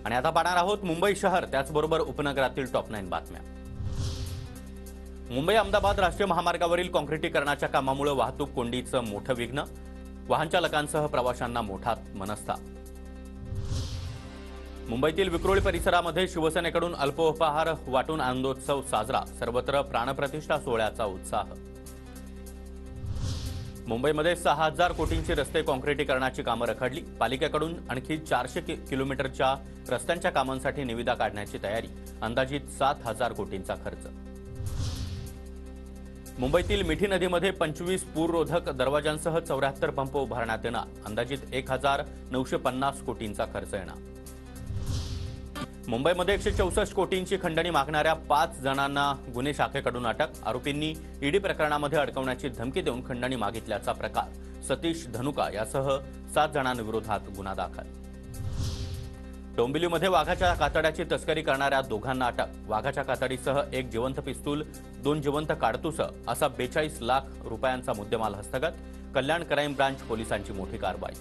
आणि आता पाहणार आहोत मुंबई शहर त्याचबरोबर उपनगरातील टॉप 9 बातम्या। मुंबई अहमदाबाद राष्ट्रीय महामार्गावरील काँक्रिटीकरणाच्या कामामुळे वाहतूक कोंडीचं मोठं विघ्न, वाहनचालकांसह प्रवाशांना मोठा मनस्ताप। मुंबईतील विक्रोळी परिसरामध्ये शिवसेनेकडून अल्पोपहार वाटून आनंदोत्सव साजरा, सर्वत्र प्राणप्रतिष्ठा सोहळ्याचा उत्साह। मुंबईमध्ये 6000 कोटींची रस्ते काँक्रिटीकरणाची कामं रखडली, पालिकेकडून आणखी 400 किलोमीटरच्या रस्त्यांच्या कामांसाठी निविदा काढण्याची तयारी, अंदाजित 7000 कोटींचा खर्च। मुंबईतील मिठी नदीमध्ये 25 पूररोधक दरवाजांसह 74 पंप उभारण्यात येणार, अंदाजित 1950 कोटींचा खर्च येणार। मुंबईमध्ये 164 कोटींची खंडणी मागणाऱ्या 5 जणांना गुन्हे शाखेकडून अटक, आरोपींनी ईडी प्रकरणामध्ये अडकवण्याची धमकी देऊन खंडणी मागितल्याचा प्रकार, सतीश धनुका यासह 7 जणांविरोधात गुन्हा दाखल। डोंबिवलीमध्ये वाघाच्या कातड्याची तस्करी करणाऱ्या दोघांना अटक, वाघाच्या कातडीसह 1 जिवंत पिस्तूल, 2 जिवंत काडतूस असा 42 लाख रुपयांचा मुद्देमाल हस्तगत, कल्याण क्राईम ब्रांच पोलिसांची मोठी कारवाई।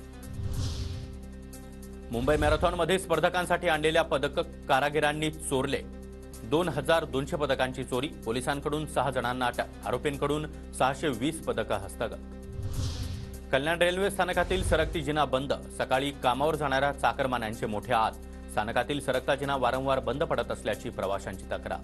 मुंबई मॅरेथॉनमध्ये स्पर्धकांसाठी आणलेल्या पदक कारागिरांनी चोरले, 2200 पदकांची चोरी, पोलिसांकडून 6 जणांना अटक, आरोपींकडून 620 पदकं हस्तगत। कल्याण रेल्वे स्थानकातील सरकती जिना बंद, सकाळी कामावर जाणाऱ्या चाकरमान्यांचे मोठे आद, स्थानकातील सरकता जिना वारंवार बंद पडत असल्याची प्रवाशांची तक्रार।